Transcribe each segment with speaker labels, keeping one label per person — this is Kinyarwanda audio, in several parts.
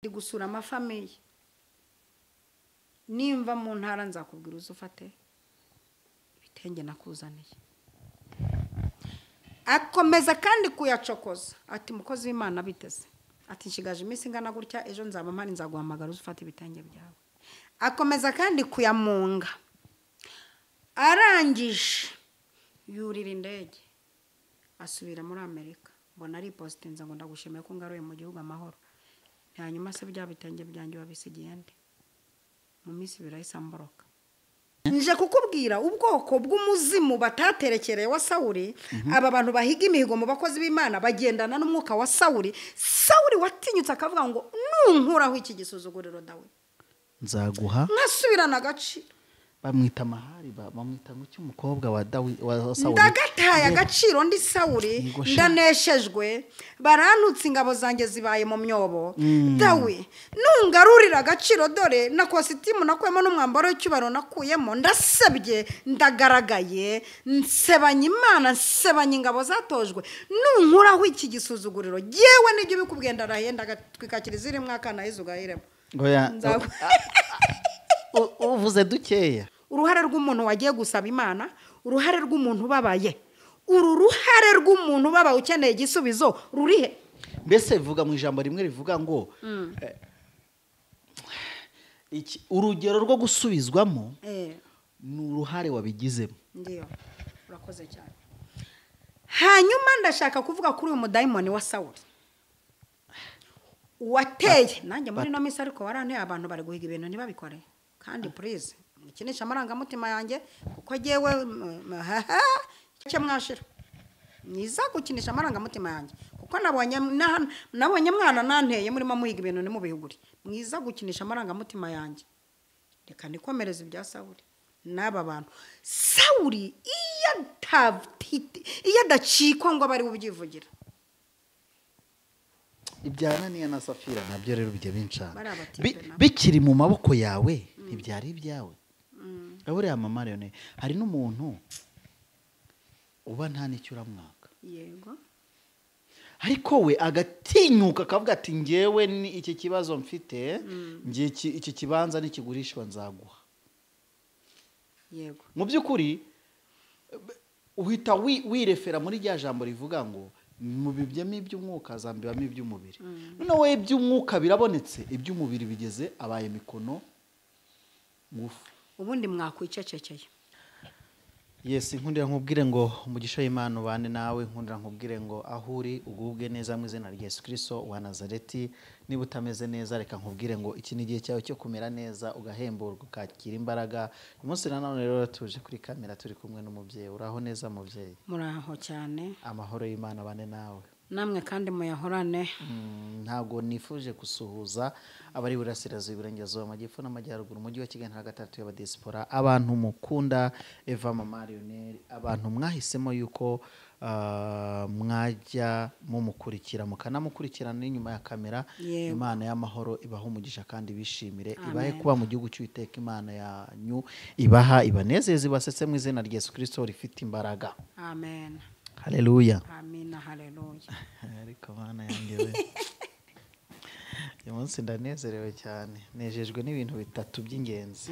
Speaker 1: ndi gusura amafamiye nimva mu ntara nzakubwira uzufate ibitenge nakuzaniye. Akomeza kandi kuyacokoza ati mukozi w'Imana biteze ati nshigaje iminsi ingana gutya ejo nzaba mpari nzaguhamagara uzufate ibitenge byawe. Akomeza kandi kuyamunga arangije yurira indege asubira muri Amerika. Mbona ari postinze ngo ndagushimiye ko ngaruye mu gihugu amahoro. Hanyuma se bya bitenge byanjye wabisigiye nde? Mu minsi birahise mboroka. Nje kukubwira ubwoko bw'umuzimu bataterekereye wa Sawuli. Aba bantu bahiga imihigo mu bakozi b'Imana bagendana n'umwuka wa Sawuli. Sawuli watinyutse akavuga ngo nunkuraho iki gisuzuguriro Dawidi
Speaker 2: nzaguha
Speaker 1: nkasubirana agaciro.
Speaker 2: Bamwita Mahari, bamwita ngo cy'umukobwa wa Sawuli.
Speaker 1: Ndagataye agaciro ndi Sawuli ndaneshejwe barantutse ingabo zanjye zibaye mu myobo. Dawe nungarurira agaciro dore na kositimu nakwemo n'umwambaro w'icyubaro nakuyemo ndasebye ndagaragaye nsebanya Imana nsebanya ingabo zatojwe nunkuraho iki gisuzuguriro yewe n'ibyo bikubwiye ndarahenda twikakira ziri mwakana izugahiremo.
Speaker 2: Ngoya uvuze dukeya.
Speaker 1: Uruhare rw'umuntu wagiye gusaba Imana, uruhare rw'umuntu ubabaye, uruhare rw'umuntu ubabaye ukeneye igisubizo rurihe?
Speaker 2: Mbese bivuga mu ijambo rimwe rivuga ngo urugero rwo gusubizwamo ni uruhare wabigizemo.
Speaker 1: Ndiyo urakoze cyane. Hanyuma ndashaka kuvuga kuri uyu mudayimoni wa Sawuli wateye nanjye muri no minsi ariko waranteye abantu bari guhiga ibintu ntibabikore. Kandi please mukinisha amarangamutima yanjye kuko jewe cyo mwashira niza gukinisha amarangamutima yanjye kuko nabonye mwana nanteye muri muhiga ibintu ni mu bihuguri mwiza gukinisha amarangamutima yanjye. Reka nikomereza ibya Sawuli n'aba bantu. Sawuli iyo adacikwa ngo bari bubyivugira
Speaker 2: ibyana niya na Safira nabyo rero bijya bincana bikiri mu maboko yawe ntibyari ibyawe. Abure amamariyone hari n'umuntu uba nta nicyo uramwaka
Speaker 1: yego
Speaker 2: ariko we agatinyuka akavuga ati ngewe ni iki kibazo mfite ngiye iki kibanza nikigurishwa nzaguha.
Speaker 1: Yego
Speaker 2: mu by'ukuri uhita wirefera muri rya jambo rivuga ngo mu bibyemo iby'umwuka zambibamo iby'umubiri. None we iby'umwuka birabonetse iby'umubiri bigeze abaye mikono ngufu.
Speaker 1: Ubundi mwakwicecekeye.
Speaker 2: Yes, nkundira nkubwire ngo umugisha w'Imana ubane nawe. Nkundira nkubwire ngo aho uri ugubwe neza mu izina rya Yesu Kristo wa Nazareti. Niba utameze neza reka nkubwire ngo iki ni igihe cyawe cyo kumera neza ugahemburwa ukakira imbaraga. Uyu munsi nanone rero tuje kuri kamera turi kumwe n'umubyeyi. Uraho neza mubyeyi?
Speaker 1: Muraho cyane.
Speaker 2: Amahoro y'Imana abane nawe.
Speaker 1: Namwe kandi muyahorane.
Speaker 2: Ntabwo nifuje gusuhuza abari burasirazuba iburengerazuba amajyepfo n'amajyaruguru umujyi wa Kigali gatatu y'abadiaspora abantu mukunda Eva Mama Lionel abantu mwahisemo yuko mwajya mumukurikira mukanamukurikirana n'inyuma ya kamera. Imana y'amahoro ibaha umugisha kandi bishimire ibahe kuba mu gihugu cy'Uwiteka Imana yanyu ibaha ibanezeze basetse mu izina rya Yesu Kristo rifite imbaraga.
Speaker 1: Amen.
Speaker 2: Haleluya.
Speaker 1: Amina haleluya.
Speaker 2: Ariko Mana yanjye we uyu munsi ndanezerewe cyane nejejwe n'ibintu bitatu by'ingenzi.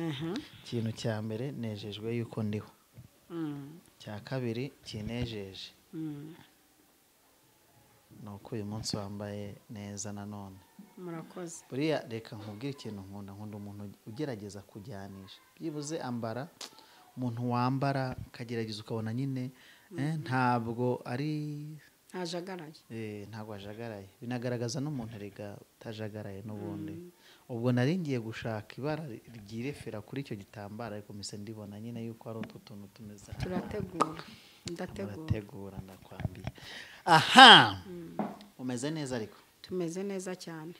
Speaker 2: Ikintu cya mbere nejejwe yuko ndiho. Cya kabiri kinejeje nuko uyu munsi wambaye neza nanone.
Speaker 1: Murakoze.
Speaker 2: Buriya reka nkubwire ikintu nkunda umuntu ugerageza kujyanisha byibuze ambara umuntu wambara kagerageza ukabona nyine ntabwo ari
Speaker 1: ajagaraye.
Speaker 2: Ntabwo ajagaraye binagaragaza n'umuntu rega utajagaraye n'ubundi. Ubwo nari ngiye gushaka ibara ryirefera kuri icyo gitambaro ariko mise ndibona nyine yuko ari utuntu tumeze.
Speaker 1: Turategura
Speaker 2: ndategura ndakwambiye. Aha umeze neza ariko?
Speaker 1: Tumeze neza cyane.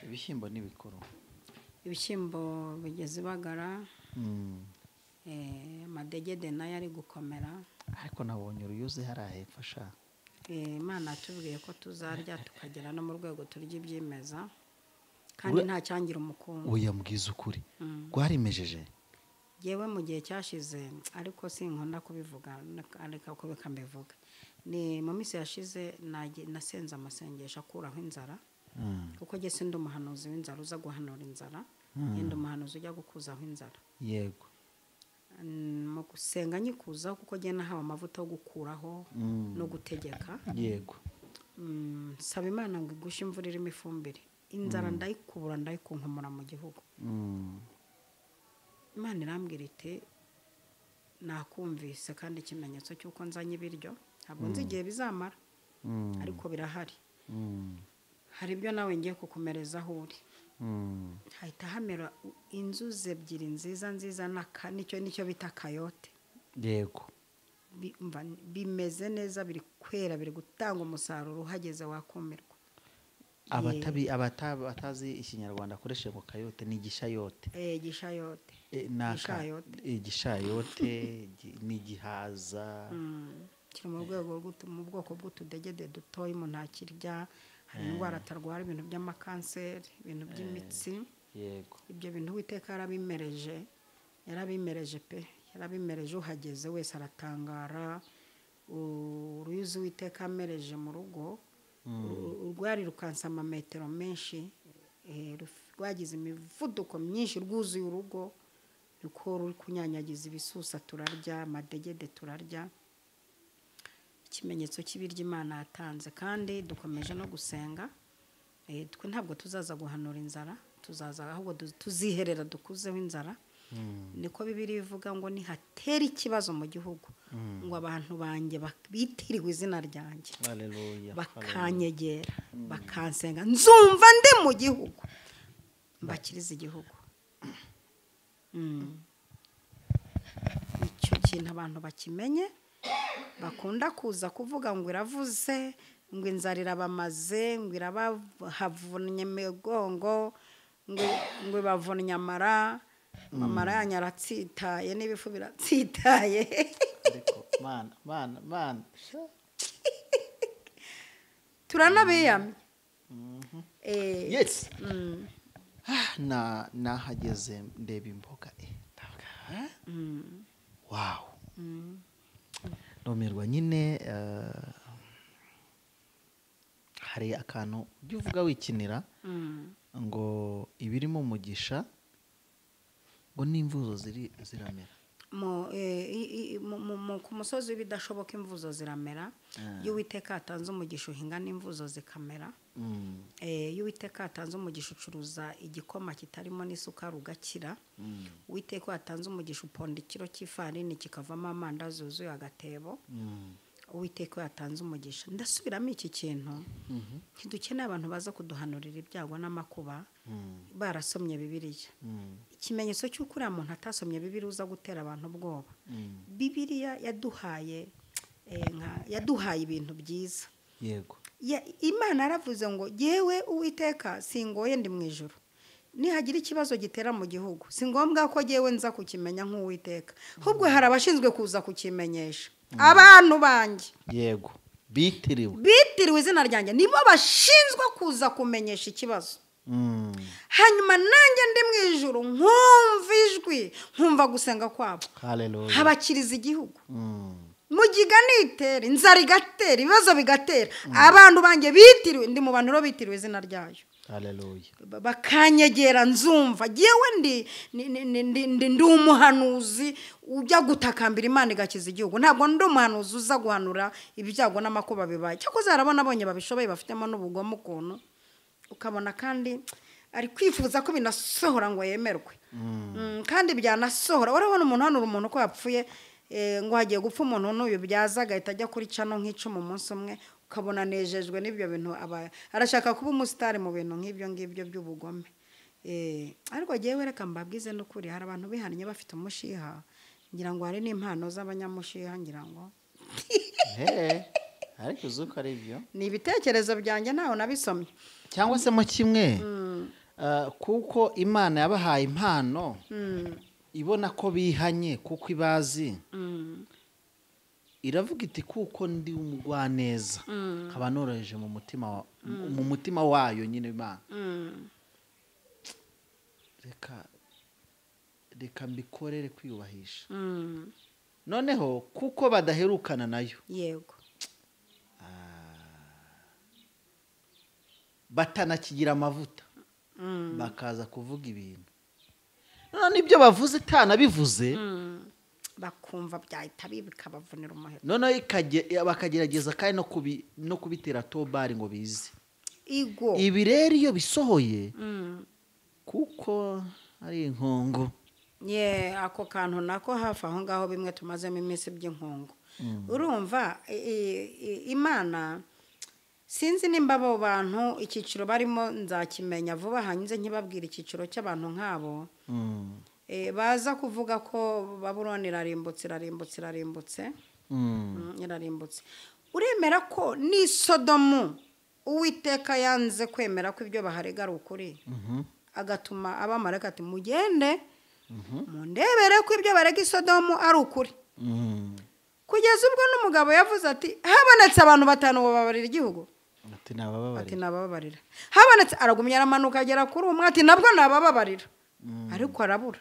Speaker 2: Ibishyimbo n'ibikuru.
Speaker 1: Ibishyimbo bigeze bagara. Amadegede nayo ari gukomera
Speaker 2: ariko nabonye uruyuzi hari ahepfo sha.
Speaker 1: Imana atubwiye ko tuzarya tukagera no mu rwego turya ibyimeza kandi nta cyangira umukungu.
Speaker 2: Oya mbwiza ukuri rwarimejeje.
Speaker 1: Yewe mu gihe cyashize ariko sinkunda kubivuga ariko ko bikambivuga ni mu minsi yashize nasenze amasengesho akuraho inzara kuko jye sindi umuhanuzi w'inzara uza guhanura inzara yenda umuhanuzi ujya gukuzaho inzara
Speaker 2: yego
Speaker 1: mu gusenga nyikuzaho kuko jye nahawe amavuta yo gukuraho no gutegeka
Speaker 2: yego
Speaker 1: nsaba Imana ngo igushe imvura irimo ifumbire inzara ndayikubura ndayikunkumura mu gihugu. Imana irambwira iti nakumvise kandi ikimenyetso cy'uko nzanye ibiryo ntabwo nzi igihe bizamara ariko birahari. Hari ibyo nawe ngiye kukumereza aho uri. Hahita hamera inzuzi ebyiri nziza nicyo bita kayote.
Speaker 2: yego
Speaker 1: Bimeze neza biri kwera biri gutanga umusaruro uhageze wakumirwa.
Speaker 2: abatazi ikinyarwanda akoresheje ngo kayote ni igishayote.
Speaker 1: Gishayote.
Speaker 2: Igishayote ni igihaza.
Speaker 1: Kiri mu bwoko bw'utudegede dutoya umuntu akirya. Hari indwara atarwara ibintu by'amakanseri ibintu by'imitsi.
Speaker 2: Yego
Speaker 1: Ibyo bintu Uwiteka yarabimereje pe yarabimereje uhageze wese aratangara. Uruyuzi Uwiteka amereje mu rugo urwari rukansa amametero menshi rwagize imivuduko myinshi rwuzuye urugo ruko ruri kunyanyagiza ibisusa turarya amadegede turarya. Ikimenyetso cy'ibiryo Imana yatanze kandi dukomeje no gusenga. Twe ntabwo tuzaza guhanura inzara tuzaza ahubwo tuziherera dukuzeho inzara. Niko Bibiliya ivuga ngo nihatera ikibazo mu gihugu ngo abantu banjye bitiriwe izina ryanjye bakanyegera bakansenga nzumva ndi mu gihugu mbakiriza igihugu. Icyo kintu abantu bakimenye bakunda kuza kuvuga ngo iravuze ngo inzara irabamaze ngo irabahavunnye imigongo ngo ibavunnye amara yanyu aratsitaye n'ibifu biratsitaye.
Speaker 2: mana
Speaker 1: turanabiyamye.
Speaker 2: yes nahageze ndeba imboga wow nomerwa nyine. hari akantu ujya uvuga wikinira ngo ibirimo umugisha ngo n'imvuzo ziramera
Speaker 1: ku musozi w'ibidashoboka imvuzo ziramera. Iyo Uwiteka atanze umugisha uhinga n'imvuzo zikamera. Iyo Uwiteka atanze umugisha ucuruza igikoma kitarimo n'isukari ugakira. Uwiteka atanze umugisha uponda ikiro cy'ifarini kikavamo amandazi yuzuye agatebo. Uwiteka yatanze umugisha. Ndasubiramo iki kintu ntidukeneye abantu baza kuduhanurira ibyago n'amakuba barasomye Bibiliya. Ikimenyetso cy'uko uriya muntu atasomye Bibiliya uza gutera abantu ubwoba. Bibiliya yaduhaye ibintu byiza.
Speaker 2: yego
Speaker 1: Imana yaravuze ngo yewe Uwiteka singoye ndi mu ijuru nihagira ikibazo gitera mu gihugu si ngombwa ko yewe nza kukimenya nk'Uwiteka ahubwo hari abashinzwe kuza kukimenyesha abantu banjye.
Speaker 2: yego bitiriwe
Speaker 1: izina ryanjye nibo bashinzwe kuza kumenyesha ikibazo. Hanyuma nanjye ndi mu ijuru nkumva ijwi nkumva gusenga kwabo habakiriza igihugu. Mugiga nitera inzara igatera ibibazo bigatera abantu banjye bitiriwe ndi mu bantu ro bitiriwe izina ryayo. Bakanyegera nzumva yewe ndi umuhanuzi ujya gutakambira Imana igakiza igihugu. Ntabwo ndi umuhanuzi uza guhanura ibyago n'amakuba bibaye. Cyakoze abonye babishoboye bafitemo n'ubugome ukuntu ukabona kandi ari kwifuza ko binasohora ngo yemerwe. Kandi byanasohora urabona umuntu hanura umuntu ko yapfuye ngo hagiye gupfa umuntu n'uyu byaza agahita ajya kuri cano nk'icumi umunsi umwe ukabona nejejwe n'ibyo bintu arashaka kuba umusitari mu bintu nk'ibyo by'ubugome. Ariko jewe reka mbabwize n'ukuri hari abantu bihannye bafite umushiha ngira ngo hari n'impano z'abanyamushiha ngira ngo
Speaker 2: ariko uzuko ari byo
Speaker 1: ni ibitekerezo byanjye ntaho nabisomye
Speaker 2: cyangwa se mu kimwe kuko Imana yabahaye impano ibona ko bihanye kuko ibazi iravuga iti kuko ndi umugwaneza nkaba noroheje mu mutima wayo nyine Imana reka mbikorere kwiyubahisha. Noneho kuko badaherukana nayo
Speaker 1: yego
Speaker 2: batanakigira amavuta bakaza kuvuga ibintu none ibyo bavuze itanabivuze
Speaker 1: bakumva byahita bikabavunira umuheto
Speaker 2: none bakagerageza kandi no kubitera tobari ngo bize ibi rero iyo bisohoye kuko ari inkongo
Speaker 1: ako kantu nako hafi aho ngaho bimwe tumazemo iminsi by'inkongo urumva Imana sinzi nimba abo bantu icyiciro barimo nzakimenya vuba hanyuze nkibabwira icyiciro cy'abantu nk'abo baza kuvuga ko Babuloni irarimbutse uremera ko ni Sodomu Uwiteka yanze kwemera ko ibyo baharega ari ukuri agatuma abamarayika ati mugende mundebere ko ibyo barega i Sodomu ari ukuri kugeza ubwo n'umugabo yavuze ati habonetse abantu 5 bababarira igihugu ati nabababarira habonetse aragumya aramanuka agera kuri umwe ati nabwo nabababarira ariko arabura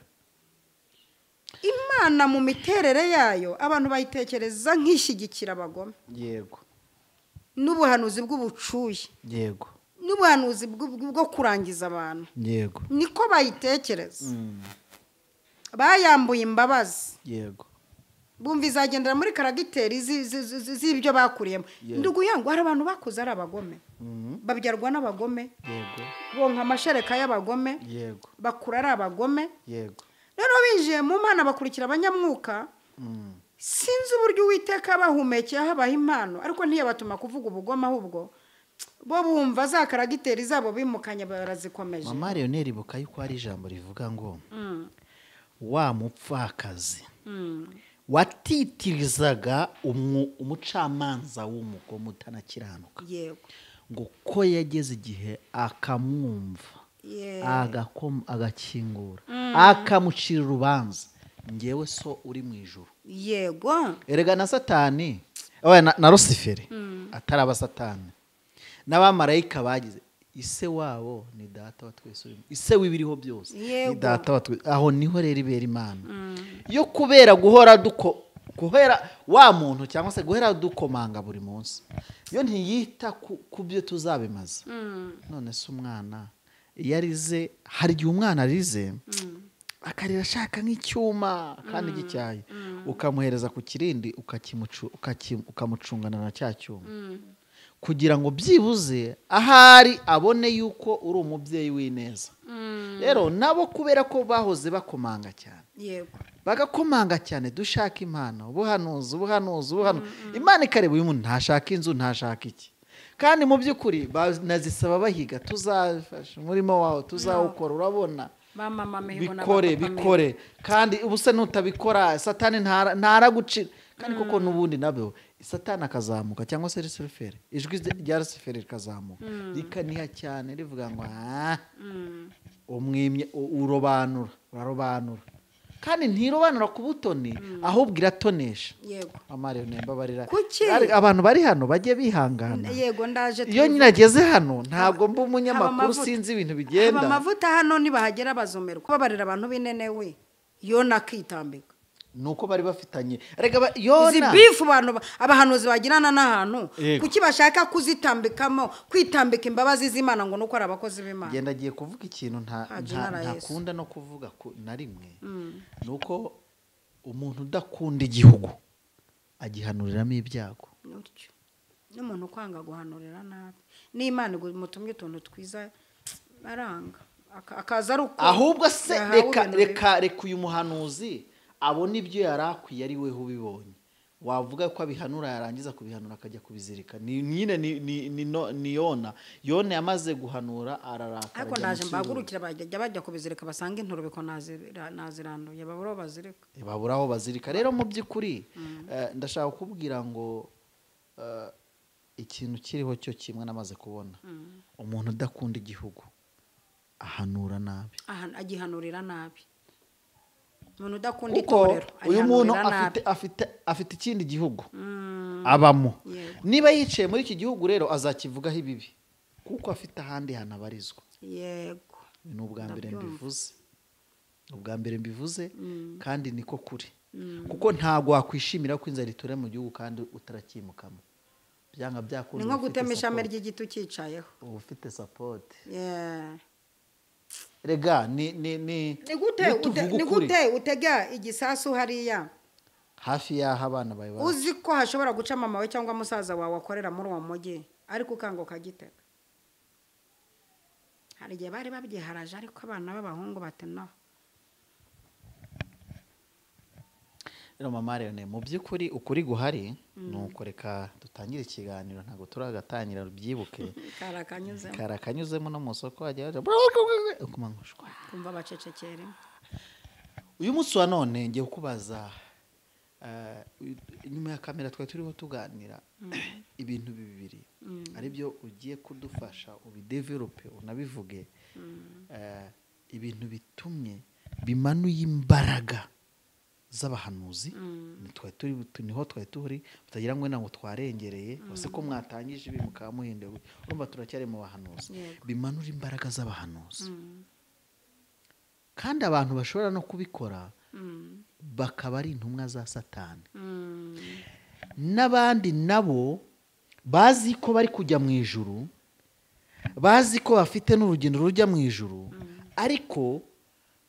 Speaker 1: Imana mu miterere yayo abantu bayitekereza nk'ishyigikira abagome
Speaker 2: yego
Speaker 1: n'ubuhanuzi bw'ubucuye
Speaker 2: yego
Speaker 1: n'ubuhanuzi bwo kurangiza abantu
Speaker 2: yego
Speaker 1: niko bayitekereza bayambuye imbabazi
Speaker 2: yego
Speaker 1: bumva izagendera muri karagiteri z'ibyo bakuriyemo ndugu yangu hari abantu bakuze ari abagome babyarwa n'abagome
Speaker 2: yego
Speaker 1: bonka amashereka y'abagome
Speaker 2: yego
Speaker 1: bakura ari abagome
Speaker 2: yego
Speaker 1: rero binjiye mu Mana bakurikira abanyamwuka sinzi uburyo Uwiteka bahumekeye habaho impano ariko ntiyabatuma kuvuga ubugome ahubwo bo bumva za karagiteri zabo bimukanye barazikomeje
Speaker 2: mama Leonel ibuka yuko hari ijambo rivuga ngo wa mupfakazi watitirizaga umucamanza w'umugome utanakiranuka
Speaker 1: yego
Speaker 2: ngo ko yageze igihe akamwumva agakingura akamucira urubanza ngewe so uri mu ijuru
Speaker 1: yego
Speaker 2: erega na Satani na Luciferi ataraba Satani n'abamarayika bagize ise wabo ni data wa twese urimo ise w'ibiriho byose ni data wa twese aho niho rero ibera Imana yo kubera guhera wa muntu cyangwa se guhera dukomanga buri munsi yo ntiyita ku byo tuzabimaze none se umwana yarize hari igihe umwana arize akarira ashaka nk'icyuma kandi gicyaye ukamuhereza ku kirindi ukamucungana na cya cyuma kugira ngo byibuze ahari abone yuko uri umubyeyi w'ineza rero nabo kubera ko bahoze bakomanga cyane
Speaker 1: yego
Speaker 2: bagakomanga cyane dushaka impano ubuhanuzi Imana ikareba uyu muntu ntashaka inzu ntashaka iki kandi mu by'ukuri banazisaba bahiga tuzafasha umurimo wawe tuzawukora urabona bikore kandi ubuse nutabikora Satani ntaragucira kandi koko n'ubundi nabyo Satani akazamuka cyangwa se Luciferi ijwi rya Luciferi rikazamuka rikaniha cyane rivuga ngo umwimye urarobanura kandi ntirobanura ku butoni ahubwo iratonesha
Speaker 1: yego
Speaker 2: amare nembabarira abantu bari hano bajye bihangana
Speaker 1: yego ndaje
Speaker 2: iyo nyine ageze hano ntabwo mba umunyamakuru sinzi ibintu bigenda
Speaker 1: amavuta hano nibahagera bazomerwa kubabarira abantu binenewe Yona akitambika
Speaker 2: nuko bari bafitanye rega Yona
Speaker 1: izi bifu abantu abahanuzi bagirana n'ahantu kuki bashaka kuzitambikamo kwitambika imbabazi z'Imana ngo nuko ari abakozi b'Imana
Speaker 2: genda giye kuvuga ikintu ntakunda no kuvuga na rimwe nuko umuntu udakunda igihugu agihanuriramo ibyago
Speaker 1: n'umuntu kwanga guhanurira nabi n'Imana mutumye utuntu twiza aranga akaza ari uko
Speaker 2: ahubwo se reka uyu muhanuzi abona ibyo yarakwiye ari we ubibonye wavuga ko abihanura yarangiza kubihanura akajya kubizirika nyine ni Yona yamaze guhanura ararakara
Speaker 1: ariko naje mbagurukira bajya kubizirika basanga inturo biko naziranduye babura aho bazirika
Speaker 2: rero mu by'ukuri ndashaka kukubwira ngo ikintu kiriho cyo kimwe namaze kubona umuntu udakunda igihugu ahanura nabi
Speaker 1: agihanurira nabi umuntu udakunda itorero
Speaker 2: uyu muntu afite ikindi gihugu abamo niba yicaye muri iki gihugu rero azakivugaho ibibi kuko afite ahandi hantu abarizwa
Speaker 1: yego
Speaker 2: ni ubwa mbere mbivuze kandi niko kuri kuko ntabwo wakwishimira ko inzara itura mu gihugu kandi utarakimukamo byanga
Speaker 1: ni
Speaker 2: byakunda
Speaker 1: nko gutema ishami ry'igiti ukicayeho
Speaker 2: uba ufite support.
Speaker 1: Yeah.
Speaker 2: Rega
Speaker 1: ni gute utega igisasu hariya
Speaker 2: hafi y'aho abana bawe bari.
Speaker 1: uzi ko hashobora guca mama we cyangwa musaza wawe akorera muri uwo mujyi ariko ukanga ukagitega. hari igihe bari babyiharaje ariko abana b'abahungu bati no.
Speaker 2: Rero mama Leone mu by'ukuri ukuri guhari nuko reka dutangire ikiganiro ntabwo turagatangira rubyibuke karakanyuzemo no mu soko hajya ukumangushwa
Speaker 1: kumva bacecekere.
Speaker 2: Uyu munsi wa none ngiye kukubaza inyuma ya kamera twari turiho tuganira ibintu bibiri ari byo ugiye kudufasha ubidevelope unabivuge ibintu bitumye bimanuye imbaraga z'abahanuzi niho twari turi tutagira ngo ntabwo twarengereye bose ko mwatangije ibi mukaba muhinduye urumva turacyari mu bahanuzi bimanura imbaraga z'abahanuzi kandi abantu bashobora no kubikora bakaba ari intumwa za Satani n'abandi nabo bazi ko bari kujya mu ijuru bazi ko bafite n'urugendo rujya mu ijuru ariko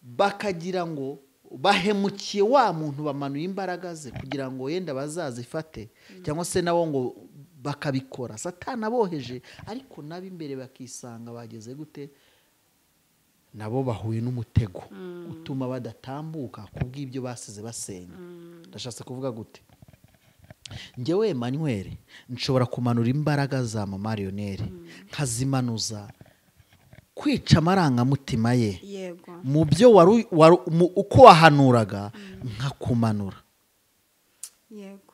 Speaker 2: bakagira ngo bahemukiye wa muntu bamanuye imbaraga ze kugira ngo yenda bazazifate cyangwa se nabo ngo bakabikora Satani aboheje ariko nabo imbere bakisanga bageze gute nabo bahuye n'umutego utuma badatambuka kubw'ibyo basize basenya. Ndashatse kuvuga gute njyewe Emmanuel nshobora kumanura imbaraga za mama Leonel nkazimanuza kwica amarangamutima ye mu byo uko wahanuraga nkakumanura.
Speaker 1: Yego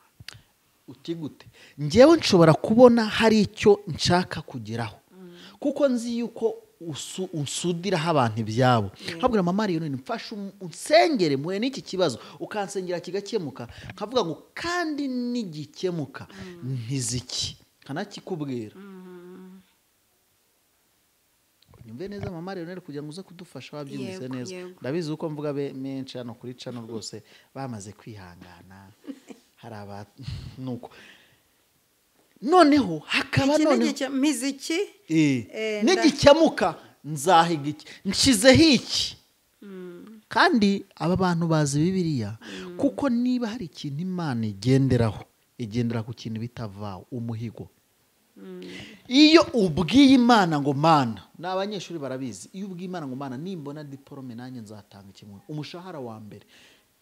Speaker 2: uti gute njyewe nshobora kubona hari icyo nshaka kugeraho kuko nzi yuko usudiraho abantu ibyabo nkabwira mama Leonel mfashe unsengere muhe n'iki kibazo ukansengera kigakemuka nkavuga ngo kandi nigikemuka ntiziki kanakikubwira nyumve neza mama Leonel kugira ngo uze kudufasha wabyumvise neza. Ndabizi uko mvuga menshi hano kuri cano rwose bamaze kwihangana hari abantu nuko noneho hakaba none
Speaker 1: miziki
Speaker 2: nigikemuka nzahiga iki nshizeho iki kandi aba bantu bazi Bibiliya kuko niba hari ikintu Imana igendera ku kintu bitavaho umuhigo. Iyo ubwiye Imana ngo Mana n'abanyeshuri barabizi iyo ubwiye Imana ngo Mana nimbona diplome nanjye nzatanga kimwe umushahara wa mbere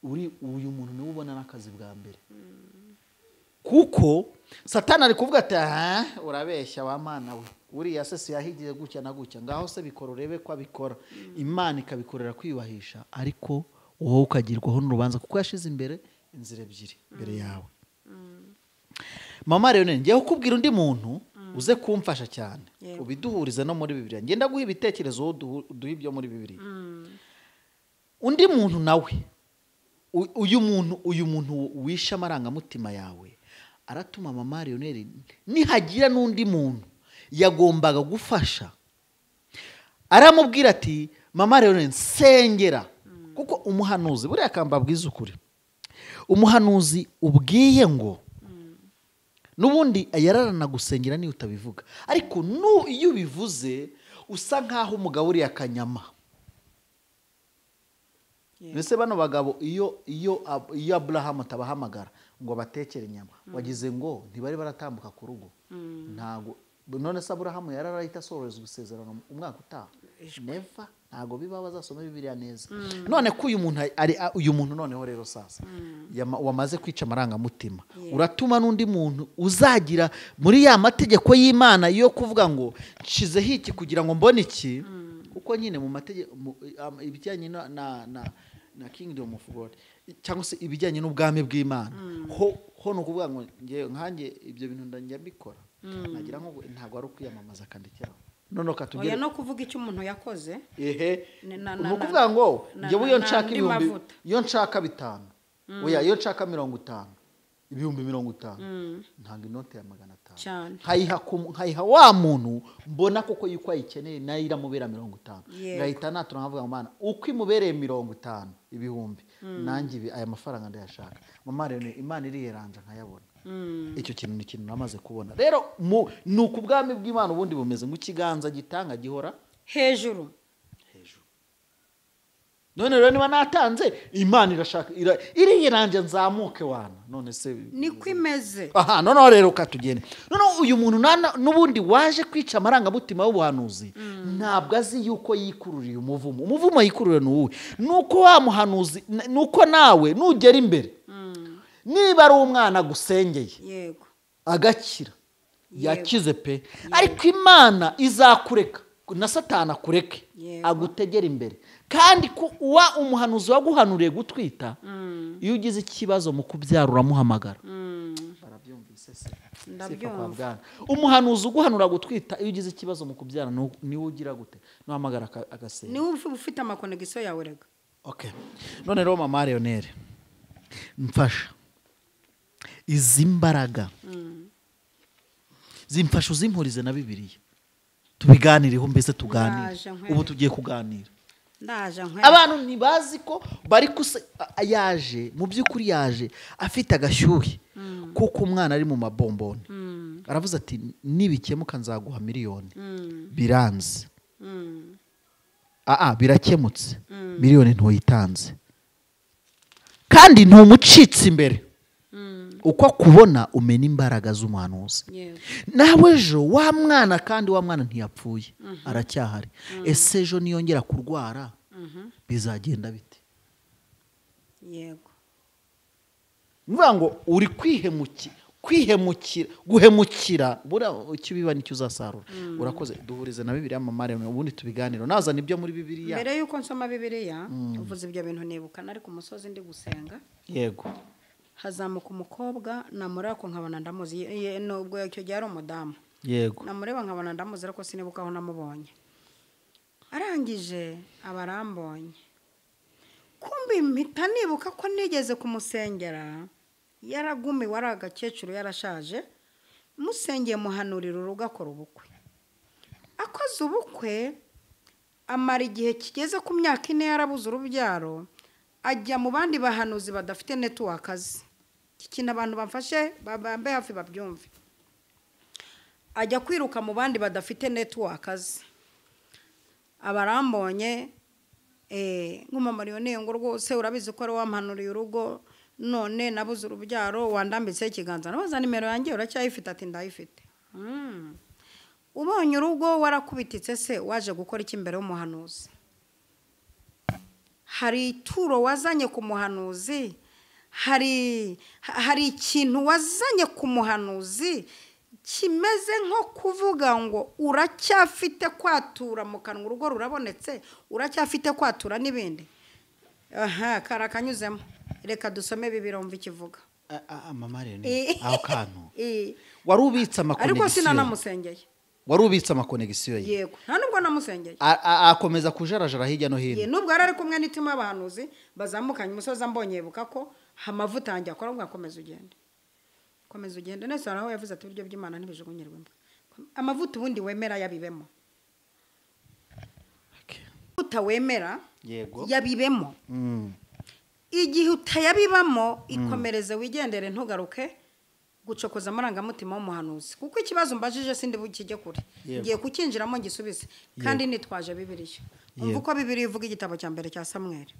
Speaker 2: uyu muntu niwe ubona n'akazi bwa mbere kuko Satani ari kuvuga ati urabeshya wa Mana we uriya se yahigiye gutya na gutya ngaho se bikora urebe ko abikora Imana ikabikorera kwiyubahisha ariko wowe ukagirwaho n'urubanza kuko yashize imbere inzira ebyiri imbere yawe. Mama Leonel ngiye kukubwira undi muntu uze kumfasha cyane ubiduhurize no muri Bibiliya ngenda guha ibitekerezo duha ibyo muri Bibiliya. Undi muntu nawe uyu muntu wisha amarangamutima yawe aratuma mama Leonel nihagira n'undi muntu yagombaga gufasha aramubwira ati mama Leonel nsengera kuko umuhanuzi buriya kambabwiza ukuri umuhanuzi ubwiye ngo n'ubundi yararana gusengera niyo utabivuga ariko iyo ubivuze usa nkaho umugabo uri akanyama. Mbese bano bagabo iyo Abraham atabahamagara ngo batekere inyama wagize ngo ntibari baratambuka ku rugo ntago none se Abraham yararahita asoreza gusezerana umwaka utaha never ntago biba bazasoma Bibiliya neza. None ko uyu muntu noneho rero sasa wamaze kwica amarangamutima uratuma n'undi muntu uzagira muri ya mategeko y'Imana yo kuvuga ngo nshizeho iki kugira ngo mbone iki kuko nyine mu mategeko ibijyanye na kingdom of God cyangwa se ibijyanye n'ubwami bw'Imana ho no kuvuga ngo nkanjye ibyo bintu ndajya bikora nagira ngo ntago ari ukwiyamamaza kandi cyangwa none katugere
Speaker 1: no kuvuga icyo umuntu yakoze
Speaker 2: no kuvuga ngo njyewe iyo nshaka ibihumbi iyo nshaka 5 oya iyo nshaka 50 ibihumbi 50 ntanga inote ya 500 nkayiha wa muntu mbona koko yuko ayikeneye nayo iramubera 50 ngahita natura nkavuga ngo Mana uko imubereye 50 ibihumbi nanjye aya mafaranga ndayashaka mama Leonel Imana iri yeranja nkayabona icyo kintu ni ikintu namaze kubona rero ni uku ubwami bw'Imana ubundi bumeze nk'ikiganza gitanga gihora
Speaker 1: hejuru.
Speaker 2: none rero niba natanze Imana irashaka iriya nanjye nzamuke wana none se
Speaker 1: niko imeze.
Speaker 2: aha noneho rero katugende noneho uyu muntu n'ubundi waje kwica amarangamutima y'ubuhanuzi ntabwo azi yuko yikururiye umuvumo yikururiye n'uwe nuko wa muhanuzi nuko nawe nugera imbere niba ari umwana gusengeye
Speaker 1: yego
Speaker 2: agakira yakize pe ariko Imana izakureka na Satani akureke agutegera imbere kandi uwa umuhanuzi waguhanuriye gutwita iyo ugize ikibazo mu kubyara uramuhamagara. Barabyumvise se?
Speaker 1: Ndabyumva.
Speaker 2: Umuhanuzi uguhanura gutwita iyo ugize ikibazo mu kubyara niwe ugira gute nuhamagara agasenga.
Speaker 1: Niwe ufite amakonegisiyo yawe rega.
Speaker 2: Okay. None rero mama Leonere mfasha izi mbaraga zimfasha uzimpurize na Bibiliya tubiganireho mbese tuganire ubu tugiye kuganira.
Speaker 1: Ndaje
Speaker 2: abantu ntibazi ko bari yaje mu by'ukuri yaje afite agashyuhe kuko umwana ari mu mabomboni aravuze ati nibikemuka nzaguha miliyoni biranze birakemutse miliyoni ntuyitanze kandi ntumucitse imbere uko kubona umena imbaraga z'umuhanuzi nawe ejo wa mwana kandi wa mwana ntiyapfuye aracyahari ese ejo niyongera kurwara bizagenda bite?
Speaker 1: yego
Speaker 2: mvuga ngo uri guhemukira bura icyo biba nicyo uzasarura. Urakoze duhurize na Bibiliya mama Leonere ubundi tubiganiro naza nibyo muri Bibiliya.
Speaker 1: Mbere yuko nsoma Bibiliya uvuze ibyo bintu nibukana ari ku musozi ndi gusenga.
Speaker 2: Yego
Speaker 1: hazamuka umukobwa namureba ko nkabona ndamuzi nubwo icyo gihe ari umudamu.
Speaker 2: Yego
Speaker 1: namureba nkabona ndamuzi ariko sinibuka aho namubonye. Arangije abarambonye kumbi mpita nibuka ko nigeze kumusengera yaragumiwe ari agakecuru yarashaje musengeye muhanurira urugo akora ubukwe. Akoze ubukwe amara igihe kigeze ku myaka 4 yarabuze urubyaro ajya mu bandi bahanuzi badafite networkazi. Kikina abantu bamfashe bambe hafi babyumve. Ajya kwiruka mu bandi badafite networkazi. Abarambonye nk'umama Leonere ngo rwose urabizi ko ari wampanuriye urugo none nabuze urubyaro wandambitse ikiganza nabaza nimero yanjye uracyayifite ati ndayifite. Ubonye urugo warakubititse se waje gukora iki imbere y'umuhanuzi? Hari ituro wazanye ku muhanuzi, hari ikintu wazanye ku muhanuzi kimeze nko kuvuga ngo uracyafite kwatura mu kanwa urugo rurabonetse uracyafite kwatura n'ibindi. Karakanyuzemo reka dusome Bibiliya umva ikivuga.
Speaker 2: Mama Leonere aho kantu warubitse amakonegisiyo
Speaker 1: ariko sinanamusengeye.
Speaker 2: Warubitse amakonegisiyo ye?
Speaker 1: Yego nta nubwo namusengeye.
Speaker 2: Akomeza kujarajara hirya no hino.
Speaker 1: Nubwo ari kumwe n'itima y'abahanuzi bazamukanye umusozi ambonye buka ko amavuta yanjye akora ngo akomeze ugende. Komeza ugende nese araho yavuze ati ibiryo by'Imana ntibijugunyirwe. Amavuta ubundi wemera yabibemo. Utawemera
Speaker 2: yego
Speaker 1: yabibemo. Igihe utayabibamo ikomereze wigendere ntugaruke gucokoza amarangamutima w'umuhanuzi kuko ikibazo mbajije sindi bukijye kure. Ngiye kukinjiramo ngisubize kandi nitwaje Bibiliya. Umva uko Bibiliya ivuga igitabo cya mbere cya Samweli.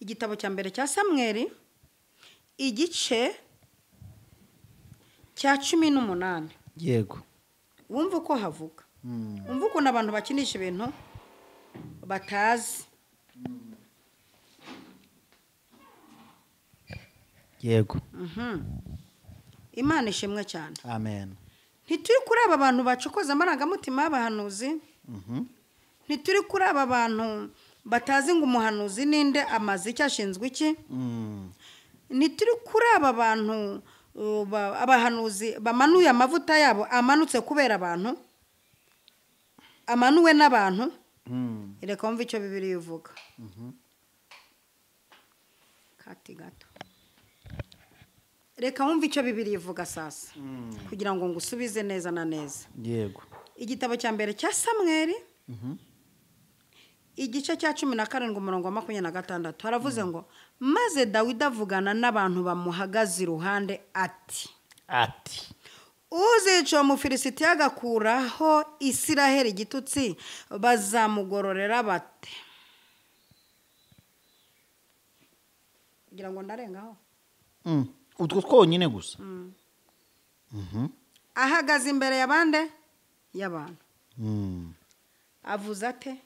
Speaker 1: Igitabo cya mbere cya Samweli igice cya 18.
Speaker 2: Yego
Speaker 1: wumva uko havuga. Umva uko abantu bakinisha ibintu batazi.
Speaker 2: Yego
Speaker 1: Imana ishimwe cyane.
Speaker 2: Amen.
Speaker 1: Ntituri kuri aba bantu bacokoza amarangamutima y'abahanuzi. Ntituri kuri aba bantu batazi ngo umuhanuzi ninde amazi cyashinzwe iki. Ntituri kuri aba bantu abahanuzi bamanuye amavuta yabo amanutse kubera abantu amanuwe n'abantu. Reka wumve icyo Bibiliya ivuga. Kati gato reka wumve icyo Bibiliya ivuga sasa kugira ngo ngusubize neza na neza.
Speaker 2: Yego
Speaker 1: Igitabo cya mbere cya Samweli igice cya 17 umurongo wa 26 haravuze ngo maze Dawidi avugana n'abantu bamuhagaze iruhande ati uzica umufilisiti agakuraho Isiraheli igitutsi bazamugororera bate. Kugira ngo ndarengaho
Speaker 2: utwo twonyine gusa.
Speaker 1: Ahagaze imbere y'abande y'abantu avuze ate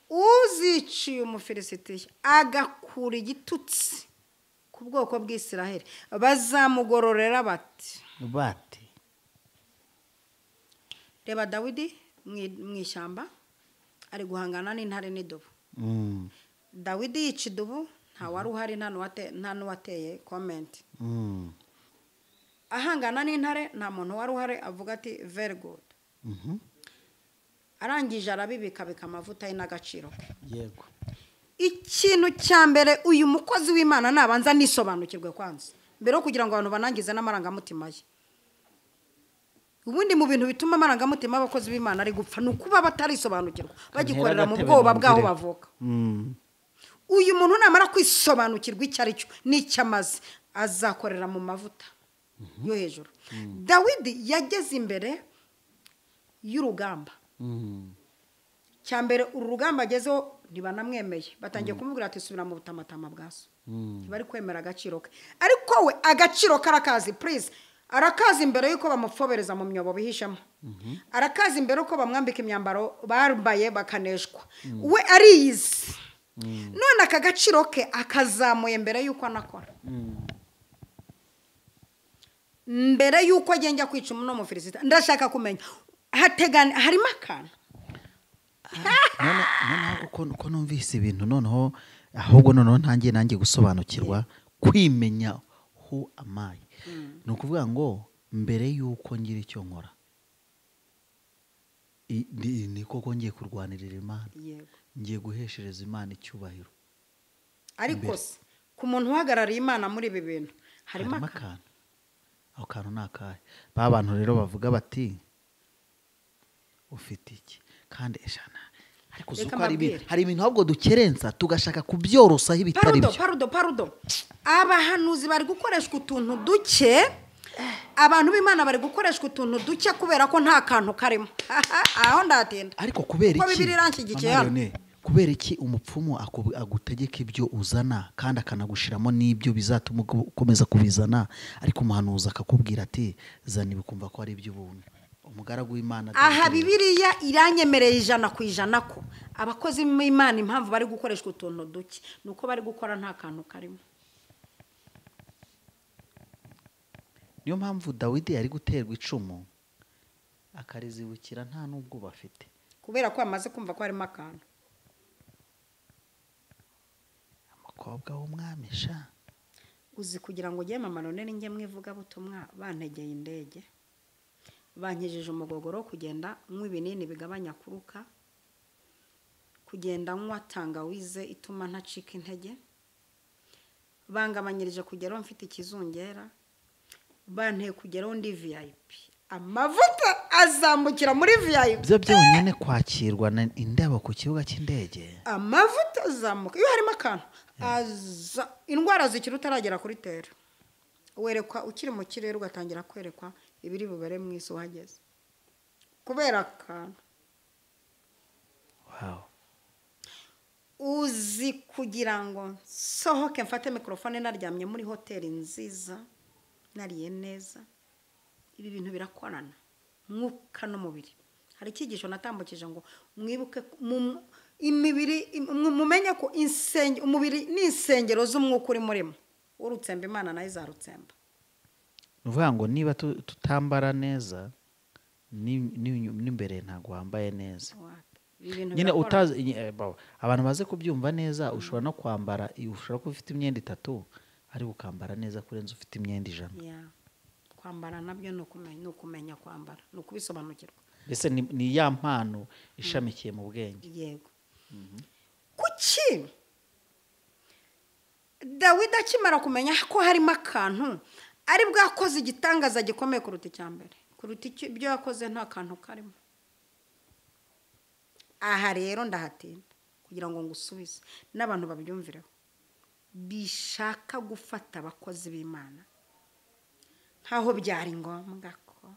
Speaker 1: uziciye umufilisiti agakura igitutsi ku bwoko bw'Isiraheli bazamugororera bate. Reba Dawidi mu ishyamba ari guhangana n'intare n'idubu. Dawidi yica idubu nta wari uhari nta n'uwateye comment. Ahangana n'intare nta muntu wari uhari avuga ati very good. Arangije arabibika amavuta ye n'agaciro.
Speaker 2: Yego.
Speaker 1: Ikintu cya mbere uyu mukozi w'Imana nabanza nisobanukirwe kwanza mbere kugira ngo abantu banangize n'amarangamutima ye. Ubundi mu bintu bituma amarangamutima abakozi b'Imana ari gupfa nukuba batarisobanukirwa bagikorera mu bwoba bwaho bavuka. Uyu muntu namara kwisobanukirwa icyo ari cyo n'icyamaze azakorera mu mavuta yo hejuru. Dawidi yageze imbere y'urugamba. Cyambere uru rugamba agezeho ntibanamwemeye batangiye kumubwira ati subira mu butamatama bwaso. Bari kwemera agaciro ke ariko we agaciro karakazi please arakazi imbere yuko bamufobereza mu myobo bihishamo. Arakazi imbere uko bamwambika imyambaro barbaye bakaneshwa. We ariyizi. None aka gaciro ke akazamuye mbere yuko anakora. Mbere yuko agenda kwica umuntu w'umufilisiti ndashaka kumenya hateganya harimo akantu.
Speaker 2: None uko numvise ibintu noneho ahubwo noneho nanjye gusobanukirwa kwimenya who am I. Ni ukuvuga ngo mbere yuko ngira icyo nkora ni koko ngiye kurwanirira Imana. Ngiye guheshereza Imana icyubahiro.
Speaker 1: Ariko ku muntu uhagarariye Imana muri ibi bintu harimo akantu.
Speaker 2: Aho kantu nakahe ba bantu rero bavuga bati ufite iki kandi eshana ariko zuko hari ibintu ahubwo dukerensa tugashaka kubyorosaho ibitari byo.
Speaker 1: Pardon abahanuzi bari gukoreshwa utuntu duke abantu b'Imana bari gukoreshwa utuntu duke kubera ko nta kantu karimo. Aho ndatinda
Speaker 2: ariko kubera iki
Speaker 1: ko bibiri ranshyigikiye hano
Speaker 2: kubera iki umupfumu agutegeka ibyo uzana kandi akanagushiramo n'ibyo bizatuma ukomeza kubizana ariko umuhanuzi akakubwira ati zana ibikumva ko ari iby'ubuntu. Umugaragu w'Imana
Speaker 1: aha Bibiliya iranyemereye 100% ko abakozi b'Imana impamvu bari gukoreshwa utuntu duke nuko bari gukora nta kantu karimo.
Speaker 2: Niyo mpamvu Dawidi yari guterwa icumu akarizibukira nta nubwo bafite
Speaker 1: kubera ko amaze kumva ko harimo akantu.
Speaker 2: Umukobwa w'umwami sha
Speaker 1: uzi kugira ngo ugiye mama none ninjye mwivuga butumwa bantegeye indege bankijije umugogoro kugenda nywa ibinini bigabanya kuruka kugenda nywa tangawize ituma ntacika intege bangabanyirije kugeraho mfite ikizungera banteye kugeraho ndi VIP amavuta azambukira muri VIP
Speaker 2: byo byonyine kwakirwa indabo ku kibuga cy'indege
Speaker 1: amavuta azamuka iyo harimo akantu indwara zikiri utaragera kuri tera werekwa ukiri mu kirere ugatangira kwerekwa ibiri bubere mu isi uhageze kubera akantu. Uzi kugira ngo sohoke mfate mikrofone naryamye muri hoteli nziza nariye neza ibi bintu birakorana mwuka no mubiri. Hari ikigisho natambukije ngo mwibuke imibiri mumenye ko umubiri n'insengero z'umwuka uri murimo urutsemba Imana nayo izarutsemba.
Speaker 2: Uvuga ngo niba tutambara neza n'imbere ntago wambaye neza nyine utazi abantu baze kubyumva neza ushobora no kwambara ushobora kuba ufite imyenda 3 ari gukambara neza kurenza ufite imyenda 100.
Speaker 1: Kwambara nabyo no kumenya kwambara no kubisobanukirwa.
Speaker 2: Mbese ni ya mpano ishamikiye mu bwenge.
Speaker 1: Yego. Kuki Dawidi akimara kumenya ko harimo akantu ari bwakoze igitangaza gikomeye kuruta icyambere kuruta ibyo yakoze nta kantu karimo. Aha rero ndahatinda kugira ngo ngusubize n'abantu babyumvireho bishaka gufata abakozi b'Imana nkaho byari ngombwa ko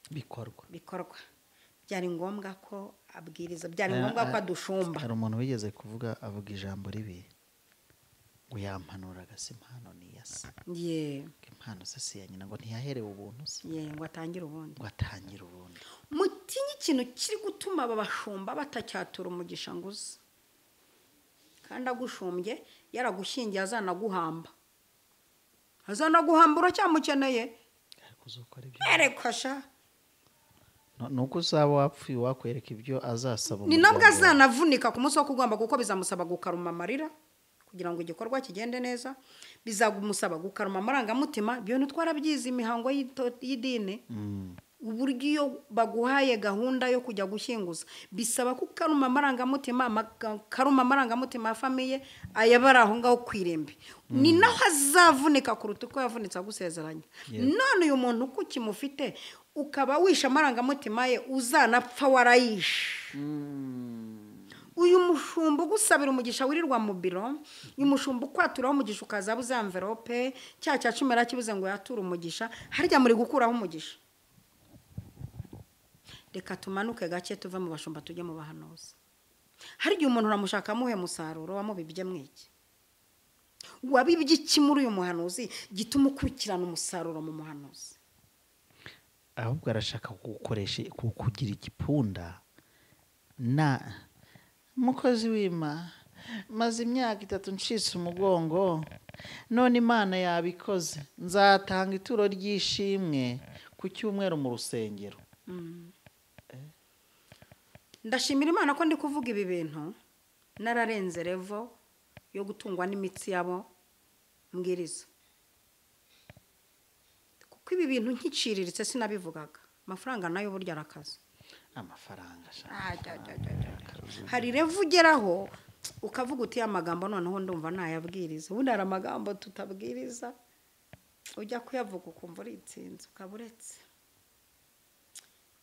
Speaker 1: bikorwa byari ngombwa ko abwiriza byari ngombwa ko adushumba.
Speaker 2: Hari umuntu wigeze kuvuga avuga ijambo ribi ngo yampanuraga si impano ni yase impano se si ya nyina ngo ntiyaherewe ubuntu se
Speaker 1: ngo atangire ubundi
Speaker 2: mutinye
Speaker 1: ikintu kiri gutuma aba bashumba batacyatura umugisha nguze kandi agushumbye yaragushyingiye azanaguhamba uracyamukeneye ariko sha
Speaker 2: nuko uzaba wapfuye wakwereka ibyo azasaba
Speaker 1: ni nabwo azanavunika ku munsi wo kugomba kuko bizamusaba gukaruma amarira kugira ngo igikorwa kigende neza bizagumusaba gukaruma amarangamutima byo twarabyize imihango y'idini uburyo iyo baguhaye gahunda yo kujya gushyinguza bisaba kukaruma amarangamutima ya famiye ayabara aho ngaho kwirembe ni naho azavunika kuruta uko yavunitse agusezeranya none uyu muntu uko ukimufite ukaba wisha amarangamutima ye uzanapfa warayishe uyu mushumba ugusabira umugisha wirirwa mu biro uyu mushumba ukwaturaho umugisha ukaza buza envelope cya cumera kibuze ngo yatura umugisha harya muri gukuraho umugisha. Reka tumanuke gake tuva mu bashumba tujye mu bahanuzi. Hari igihe umuntu uramushaka amuhe musaruro wamubibye mwiki wabibye iki muri uyu muhanuzi gituma ukurikirana umusaruro mu muhanuzi
Speaker 2: ahubwo arashaka kugukoresha kugira igipunda na mukozi w'Imana maze imyaka 3 ncitse umugongo none Imana yabikoze nzatanga ituro ry'ishimwe ku cyumweru mu rusengero.
Speaker 1: Ndashimira Imana ko ndi kuvuga ibi bintu nararenze revo yo gutungwa n'imitsi yabo mbwiriza kuko ibi bintu nkiciriritse sinabivugaga amafaranga nayo burya arakaza
Speaker 2: amafaranga
Speaker 1: hari revo ugeraho ukavuga uti amagambo noneho ndumva nayabwiriza ubundi hari amagambo tutabwiriza ujya kuyavuga ukumva uritsinze ukaburetse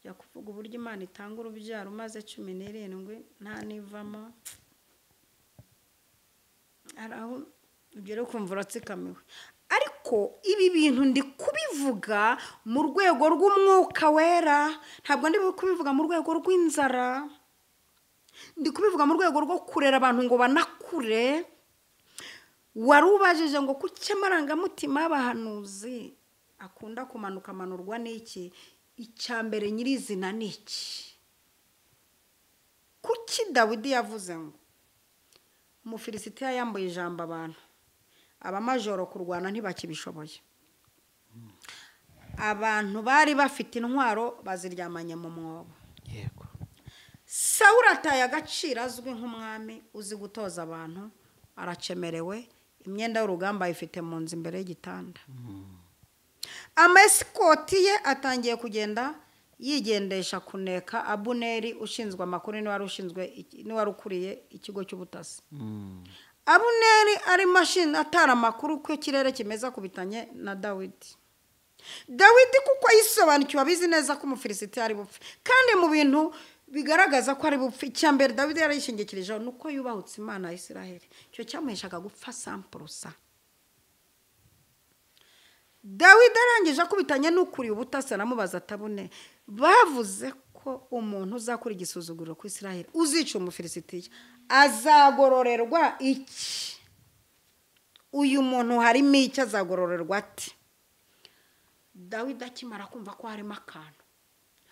Speaker 1: ya kuvuga uburyo Imana itanga urubyaro maze 17 nta nivamo araho ugere kumva uratsikamiwe ariko ibi bintu ndi kubivuga mu rwego rw'umwuka wera ntabwo ndi kubivuga mu rwego rw'inzara ndi kubivuga mu rwego rwo kurera abantu ngo banakure warubajije ngo kuki amarangamutima y'abahanuzi akunda kumanuka manurwa n'iki icyambere nyirizina niki kuki Dawidi yavuze ngo Umufilisitiya yambuye ijambo abantu abamajoro kurwana ntibakibishoboye abantu bari bafite intwaro baziryamanye mu mwobo
Speaker 2: yego
Speaker 1: Sawuli ataye agaciro azwi nk'umwami uzi gutoza abantu aracemerewe imyenda y'urugamba ayifite mu nzu imbere y'igitanda amasikoti ye atangiye kugenda yigendesha kuneka Abuneri ushinzwe amakuru ni wari ukuriye ikigo cy'ubutasi Abuneri ari mashini atara amakuru ko ikirere kimeza kubitanye na Dawidi kuko yisobanukiwe abizi neza ko Umufilisitiya ari bupfe kandi mu bintu bigaragaza ko ari bupfe icyambere Dawidi yarayishingikirije nuko yubahutse Imana ya Isiraheli cyo cyamuheshaga gupfa 100%. Dawidi arangije akubitanye n'ukuriye ubutasi aramubaza atabune bavuze ko umuntu uzakora igisuzuguriro ku Isiraheli uzica Umufilisitiya azagororerwa iki uyu muntu harimo iki azagororerwa ati Dawidi akimara kumva ko harimo akantu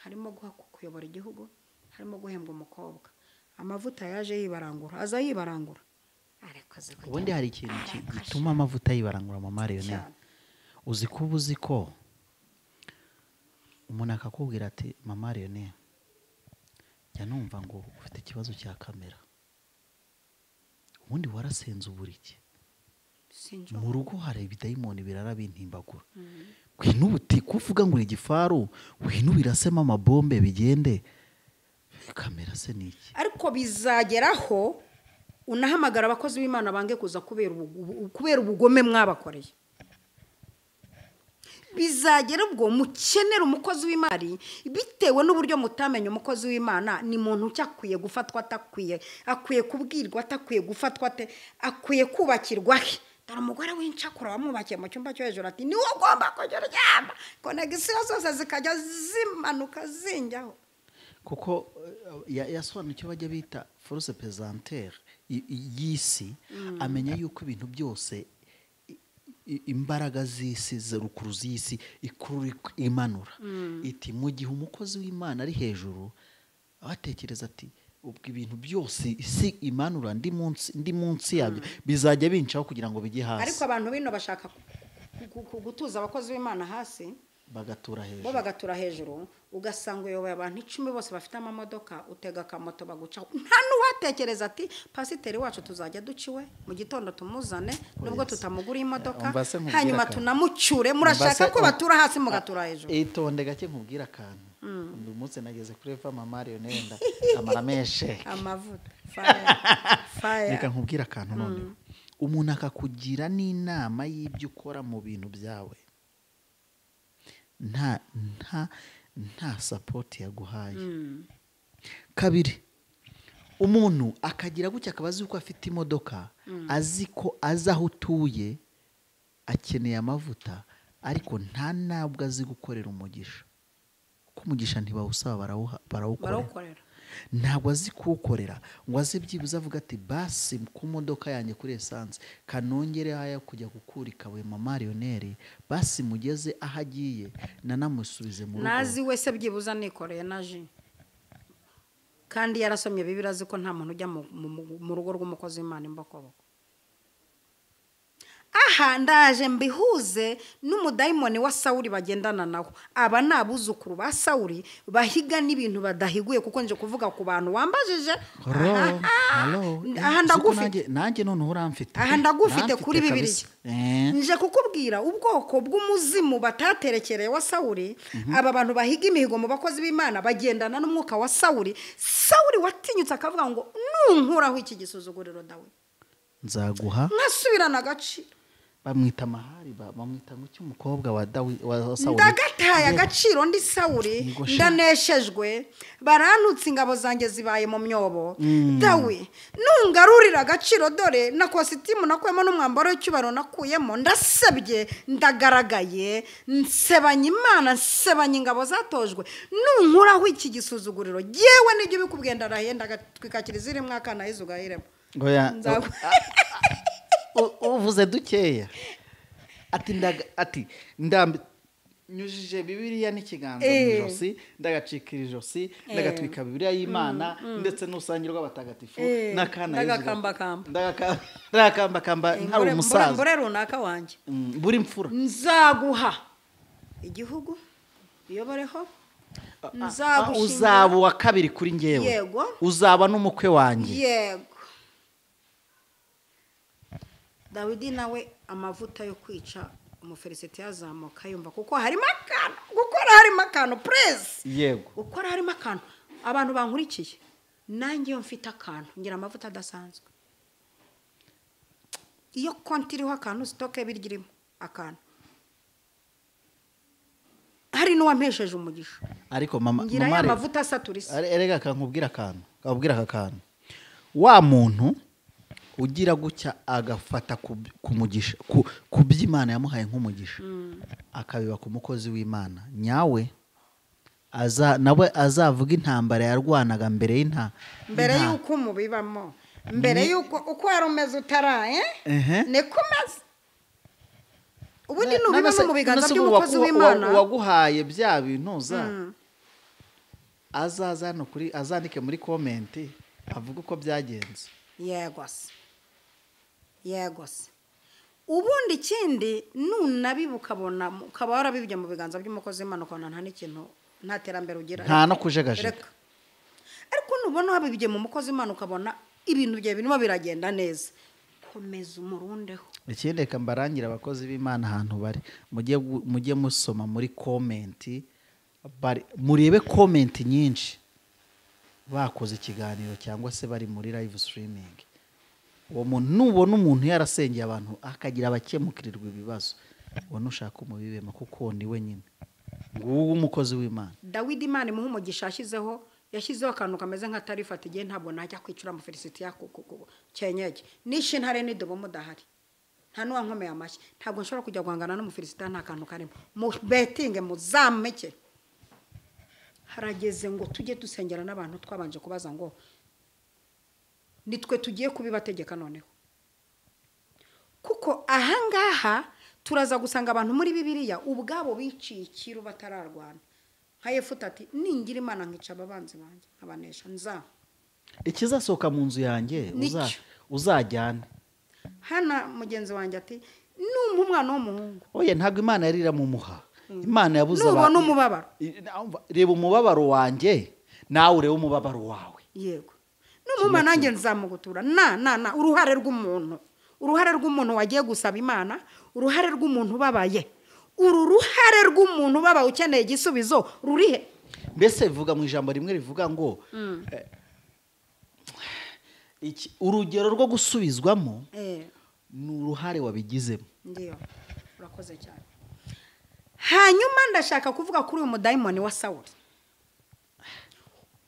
Speaker 1: harimo kuyobora igihugu harimo guhembwa umukobwa amavuta yaje yibarangura aza yibarangura arekaze
Speaker 2: ubundi hari ikintu gituma amavuta yibarangura mu Mariyone uzi ko umuntu akakubwira ati mama Mariyone jya numva ngo ufite ikibazo cya kamera ubundi warasenze uburiki mu rugo hari ibidayimoni birara bintimbagura kwinubuti kuvuga ngo igifaru winubirasema amabombe bigende kamera se niki
Speaker 1: ariko bizageraho unahamagara abakozi b'Imana bange kuza kubera ubugome mwabakoreye bizagera ubwo mukenera umukozi w'imari bitewe n'uburyo mutamenya umukozi w'Imana ni muntu cyakwiye gufatwa akwiye kubwirwa atakwiye gufatwa akwiye kubakirwa dore umugore w'incakura wamwubakiye mu cyumba cyo hejuru ati niwo ugomba kujya uryama konegisiyo zose zikajya zimanuka zinjyaho
Speaker 2: kuko yasobanukiwe bajya bita force pesantere y'isi amenya yuko ibintu byose imbaraga z'isi z'urukuru z'isi ikurura imanura iti mu gihe umukozi w'Imana ari hejuru abatekereza ati ubwo ibintu byose isi imanura ndi munsi yabyo bizajya bincaho kugira ngo bijye hasi
Speaker 1: ariko abantu bino bashaka gutuza abakozi b'Imana hasi bagatura hejuru ugasanga uyoboye abantu 10 bose bafite amamodoka utega akamoto bagucaho nta n'uwatekereza ati pasiteri wacu tuzajya duciwe mu gitondo tumuzane nubwo tutamugura imodoka hanyuma tunamucyure murashaka ko batura hasi mugatura hejuru
Speaker 2: itonde gake nkubwira akantu uyu munsi nageze kuri Mama Marionette nenda amarameshe
Speaker 1: amavuta
Speaker 2: fire reka nkubwira akantu none umuntu akakugira n'inama y'ibyo ukora mu bintu byawe nta support yaguhaye kabiri umuntu akagira gutya akabazi uko afite imodoka azi ko aho utuye akeneye amavuta ariko nta nabwo azi gukorera umugisha kuko umugisha ntibawusaba barawukorera ntabwo azi kuwukorera ngo aze byibuze avuga ati basi ku modoka yanjye kuri essence kanongere haya kujya gukura ikabuye Mama Marionette basi mugeze aho agiye nanamusubize mu rugo
Speaker 1: nazi wese byibuza nikoreye naje kandi yarasomye Bibiliya azi ko nta muntu ujya mu rugo rw'umukozi w'Imana imbokoboko aha ndaje mbihuze n'umudayimoni wa Sawuli bagendana naho aba nabuzukuru ba Sawuli bahiga n'ibintu badahiguye kuko nje kuvuga ku bantu wambajije aha ndagufite
Speaker 2: nanjye none uramfite
Speaker 1: aha ndagufite kuri Bibiliya nje kukubwira ubwoko bw'umuzimu bataterekereye wa Sawuli aba bantu bahiga imihigo mu bakozi b'Imana bagendana n'umwuka wa Sawuli watinyutse akavuga ngo nunkuraho iki gisuzuguriro dawe
Speaker 2: nzaguha
Speaker 1: nkasubirana agaciro
Speaker 2: bamwita Mahari bamwita ngo cy'umukobwa wa Sawuli
Speaker 1: ndagataye agaciro ndi Sawuli ndaneshejwe barantutse ingabo zanjye zibaye mu myobo dawe nungarurira agaciro dore na kositimu nakuyemo n'umwambaro w'icyubaro nakuyemo ndasebye ndagaragaye nsebanya Imana nsebanya ingabo zatojwe nunkuraho iki gisuzuguriro yewe n'ibyo bikubwenda rahenda gatwikakira ziri mwakana yizugahiremo
Speaker 2: ngoya uvuze dukeya ati nyujije Bibiliya n'ikiganza mu ijosi ndagacikira ijosi ndagatwika Bibiliya y'Imana ndetse n'urusange rw'abatagatifu n'akana ndagakamba ntari umusaza
Speaker 1: mbore runaka wanjye
Speaker 2: buri mfura
Speaker 1: nzaguha igihugu uyoboreho
Speaker 2: uzaba wa kabiri kuri njyewe uzaba n'umukwe wanjye
Speaker 1: yego Dawidi nawe amavuta yo kwica umuferisiti yazamuka yumva kuko harimo akantu gukora harimo akantu press
Speaker 2: yego
Speaker 1: gukora harimo akantu abantu bankurikiye nanjye yo mfite akantu ngira amavuta adasanzwe iyo konti iriho akantu stoke birigirimo akantu hari n'uwampesheje umugisha
Speaker 2: ariko mama
Speaker 1: ngira ya mavuta asaturisa
Speaker 2: erega kankubwira akantu kabwira akantu wa muntu ugira gutya agafata kumugisha kuby'Imana yamuhaye nk'umugisha akabiba ku mukozi w'Imana nyawe nawe azavuga intambara yarwanaga mbere
Speaker 1: yuko umubibamo mbere yuko uko yarumeze utaraye niko umeze ubundi nubibamo mu biganza by'umukozi w'Imana
Speaker 2: waguhaye bya bintuza azaza no kuri azandike muri comment avuga uko byagenze
Speaker 1: yegose ubundi ikindi nunabibuka bona ukaba warabibye mu biganza by'umukozi w'Imana ukabona nta n'ikintu nta terambere ugira
Speaker 2: nta no kujegajega
Speaker 1: ariko nubona wabibye mu mukozi w'Imana ukabona ibintu bye birimo biragenda neza komeza umurundeho
Speaker 2: ikindi kambarangira abakozi b'Imana ahantu bari mujye musoma muri comment murebe comment nyinshi bakoze ikiganiro cyangwa se bari muri live streaming uwo muntu nubona umuntu yarasengeye abantu akagira abakemukirirwa ibibazo uwo nushaka umubibemo kuko ni we nyine nguwo umukozi w'Imana.
Speaker 1: Dawidi Imana imuha umugisha yashyizeho akantu kameze nka tarifata igihe ntabwo najya kwicura mu Filisitiya cyenyege nishe ntare n'idobo mudahari nta n'uwankomeye amashyi ntabwo nshobora kujya guhangana n'umufilisitiya nta kantu karimo mu betinge muzameke. Harageze ngo tujye dusengera n'abantu twabanje kubaza ngo nitwe tugiye kubibategeka noneho, kuko ahangaha turaza gusanga abantu muri Bibiliya ubwabo biciye ikiru batararwana. Nka Yefuta ati ningira Imana nkica ababanzi banjye abanesha nza
Speaker 2: ikizasohoka mu nzu yanjye uzajyana.
Speaker 1: Hana mugenzi wanjye ati numpa umwana w'umuhungu.
Speaker 2: Oya ntabwo Imana yari iramumuha. Imana yabuze
Speaker 1: abantu n'umubabaro.
Speaker 2: Reba umubabaro wanjye nawe urebe umubabaro wawe.
Speaker 1: Yego numuma nanjye nzamugutura na uruhare rw'umuntu wagiye gusaba Imana, uruhare rw'umuntu babaye, uruhare rw'umuntu babaye ukeneye igisubizo rurihe.
Speaker 2: Mbese bivuga mu ijambo rimwe rivuga ngo urugero rwo gusubizwamo ni uruhare wabigizemo.
Speaker 1: Ndiyo urakoze cyane. Hanyuma ndashaka kuvuga kuri uyu mudayimoni wa Sawuli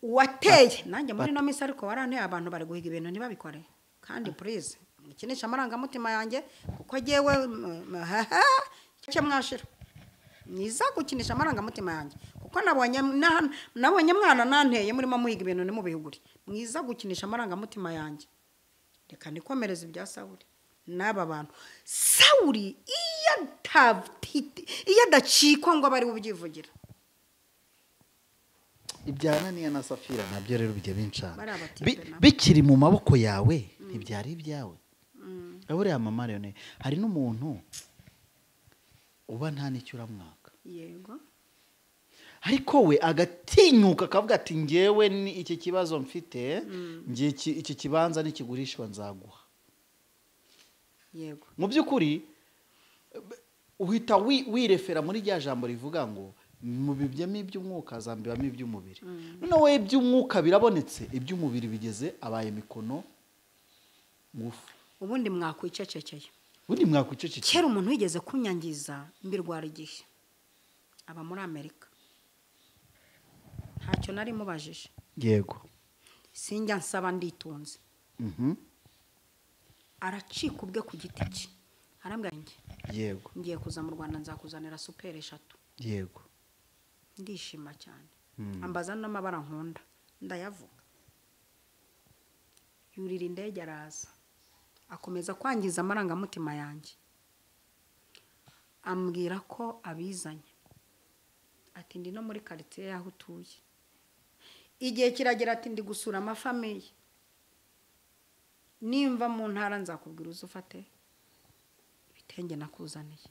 Speaker 1: wateye nanjye muri no minsi ariko waranteye abantu bari guhiga ibintu ntibabikore kandi please mukinisha amarangamutima yanjye kuko jewe cyo mwashira niza gukinisha amarangamutima yanjye kuko nabonye mwana nanteye murimo muhiga ibintu nimubihuguri mwiza gukinisha amarangamutima yanjye. Reka nikomereza ibya Sawuli n'aba bantu. Sawuli iyo adacikwa ngo bari bubyivugira
Speaker 2: ibyana niya na Safira nabyo rero bijye bincana bikiri mu maboko yawe ntibyari ibyawe. Aburiya mama rero hari n'umuntu uba nta nicyo uramwaka.
Speaker 1: Yego
Speaker 2: ariko we agatinyuka akavuga ati ngewe ni iki kibazo mfite ngiye iki kibanza nikigurishwa nzaguha.
Speaker 1: Yego
Speaker 2: mu by'ukuri uhita wirefera muri rya jambo rivuga ngo mu bibyemo iby'umwuka zambibamo iby'umubiri. None we iby'umwuka birabonetse iby'umubiri bigeze abaye mikono ngufu.
Speaker 1: Ubundi mwakwicecekeye.
Speaker 2: Kera
Speaker 1: umuntu wigeze kunyangiza mbirwara igihe aba muri Amerika ntacyo nari mubajije.
Speaker 2: Yego
Speaker 1: sinjya nsaba nditunze. Aracika ubwe ku giti cye arambwira nge
Speaker 2: yego
Speaker 1: ngiye kuza mu Rwanda nzakuzanira super 3.
Speaker 2: Yego
Speaker 1: ndishima cyane. Ambaza n'amabara nkunda ndayavuga. Yurira indege araza akomeza kwangiza amarangamutima yanjye ambwira ko abizanye ati ndi no muri quartier yaho utuye. Igihe kiragera ati ndi gusura amafamiye nimva mu ntara nzakubwira uzufate ibitenge nakuzaniye.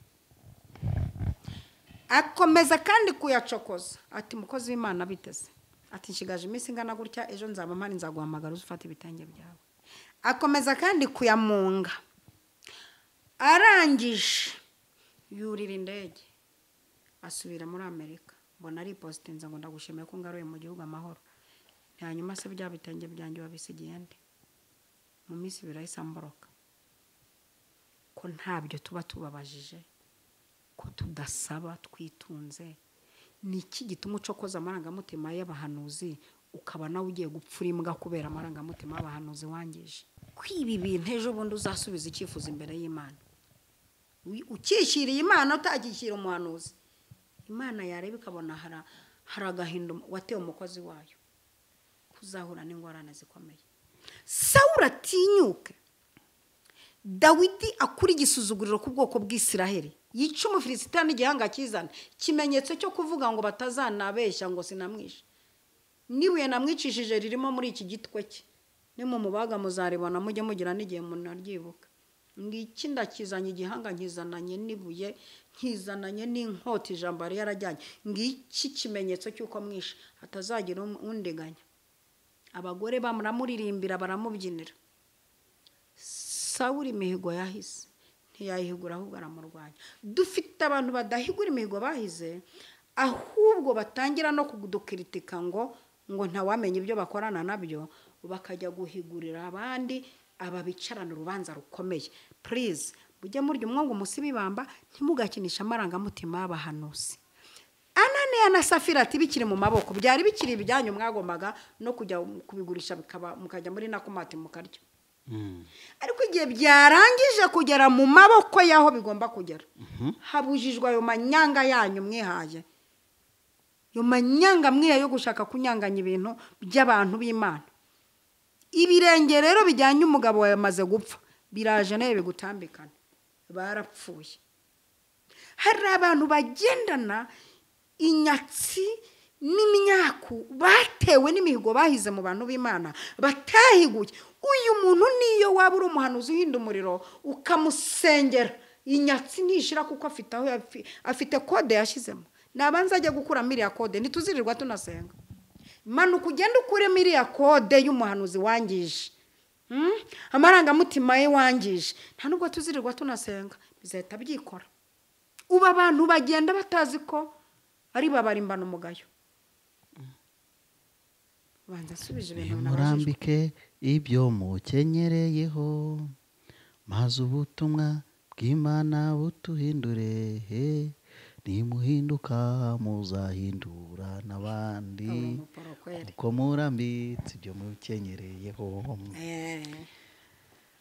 Speaker 1: Akomeza kandi kuyacokoza ati mukozi w'Imana biteze ati nshigaje iminsi ingana gutya ejo nzaba mpari nzaguhamagara uzufate ibitenge byawe. Akomeza kandi kuyamunga. Arangije yurira indege asubira muri Amerika. Mbona ari postinze ngo ndagushimiye ko ngaruye mu gihugu amahoro. Hanyuma se bya bitenge byanjye wabisigiye nde? Mu minsi birahise mboroka ko ntabyo tuba tubabajije ko tudasaba twitunze. Ni iki gituma ucokoza amarangamutima y'abahanuzi ukaba nawe ugiye gupfura imbwa kubera amarangamutima y'abahanuzi wangije? Kwibi bintu ejo bundi uzasubiza icyifuzo imbere y'Imana. Ukishyiriye Imana utagishyira umuhanuzi Imana yareba ikabona hari agahinda watewe umukozi wayo kuzahura n'ingorane zikomeye. Sawuli atinyuke. Dawidi akuri igisuzuguriro ku bwoko bw'Isiraheli yica umufilisitiya n'igihanga kizana kimenyetso cyo kuvuga ngo batazanabeshya ngo sinamwishe. Nibuye namwicishije ririmo muri iki gitwe cye ni mu mubaga muzaribona mujye mugira n'igihe umuntu aryibuka. Ngiki ndakizanye igihanga nkizananye nibuye nkizananye n'inkota ijambo yari yarajyanye. Ngiki kimenyetso cy'uko mwishe hatazagira undeganya. Abagore bamuramuririmbira baramubyinira. Sawuli imihigo yahise ntiyayihigura ahubwo aramurwanya. Dufite abantu badahigura imihigo bahize ahubwo batangira no kudukiritika ngo ntawamenye ibyo bakorana nabyo bakajya guhigurira abandi aba bicarana urubanza rukomeye. Please mujye murya umwungu musibibamba ntimugakinisha amarangamutima y'abahanuzi. Ananiya na Safira ati bikiri mu maboko, byari bikiri ibyanyu mwagombaga no kujya kubigurisha bikaba mukajya muri nakomati mukarya. Ariko igihe byarangije kugera mu maboko yaho bigomba kugera, habujijwe ayo manyanga yanyu mwihaye, yo manyanga mwihaye yo gushaka kunyanganya ibintu by'abantu b'Imana. Ibirenge rero bijyanye umugabo wawe amaze gupfa biraje nawe bigutambikana, barapfuye. Hari abantu bagendana inyatsi n'imyaku batewe n'imihigo bahize mu bantu b'Imana batahiguye. Uyu muntu niyo waba uri umuhanuzi uhinda umuriro ukamusengera, inyatsi ntishira kuko afite kode yashizemo. Nabanza ajya gukuramo iriya kode, ntituzirirwa tunasenga. Manuka ugenda ukuremo iriya kode y'umuhanuzi wangije, amarangamutima ye wangije, nta nubwo tuzirirwa tunasenga, bizahita byikora. Uba abantu bagenda batazi ko ari babarimbana umugayo. Banza subije ibintu
Speaker 2: murambike ibyo mukenyereyeho, maze ubutumwa bw'Imana butuhindure, nimuhinduka muzahindura n'abandi kuko murambitse ibyo mukenyereyeho.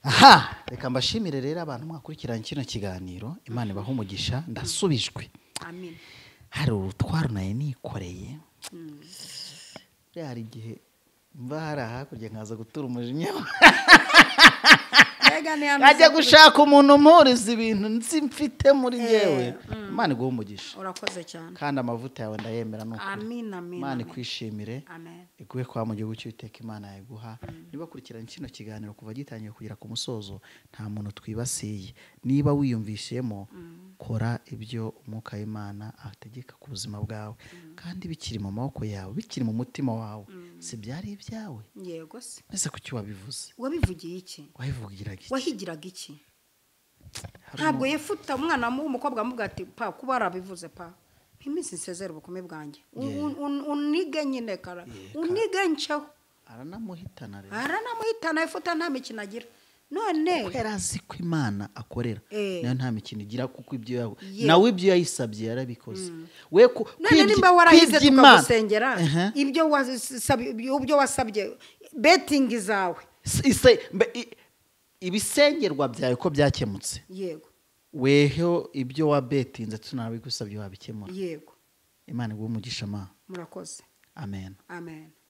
Speaker 2: Aha, reka mbashimire rero abantu mwakurikiranye kino kiganiro. Imana ibahe umugisha. Ndasubijwe.
Speaker 1: Amen.
Speaker 2: Hari urutwaro naye nikoreye. Hari igihe mva hari hakurya nkaza gutura umujinya, ajya gushaka umuntu mpuriza ibintu nzi mfite muri yewe. Imana iguhe umugisha.
Speaker 1: Urakoze cyane.
Speaker 2: Kandi amavuta yawe ndayemera nuko.
Speaker 1: Amen, amen.
Speaker 2: Imana ikwishimire.
Speaker 1: Amen.
Speaker 2: Iguhe kwa mu gihugu cy'Uwiteka Imana yaguha. Niba kurikirana kino kiganiro kuva gitangiye kugera ku musozo, nta muntu twibasiye. Niba wiyumvishemo, kora ibyo umwuka w'Imana ategeka ku buzima bwawe, kandi bikiri mu maboko yawe, bikiri mu mutima wawe, si byari ibyawe.
Speaker 1: Yego se.
Speaker 2: Ese kuki wabivuze?
Speaker 1: Wabivugiye iki?
Speaker 2: Wahivugiraga iki?
Speaker 1: Wahigiraga iki? Ntabwo yefuta umwana w'umukobwa amuga ati pa kuba arabivuze pa iminsi nsezera ubukome bwanjye, unige nyine kara, unige nceho. Aranamuhitana yefuta nta mikino agira. None
Speaker 2: kwerazi ko Imana akorera nayo nta mikino igira, kuko ibyo yawe nawe ibyo yayisabye yarabikoze. We ku
Speaker 1: none nimba warahize tukagusengera ibyo wasabye betting zawe ibisengerwa byawe ko byakemutse. Yego.
Speaker 2: Weho ibyo wabetinze tunabigusabye wabikemura.
Speaker 1: Yego.
Speaker 2: Imana iguhe umugisha ma.
Speaker 1: Murakoze.
Speaker 2: Amen.
Speaker 1: Amen.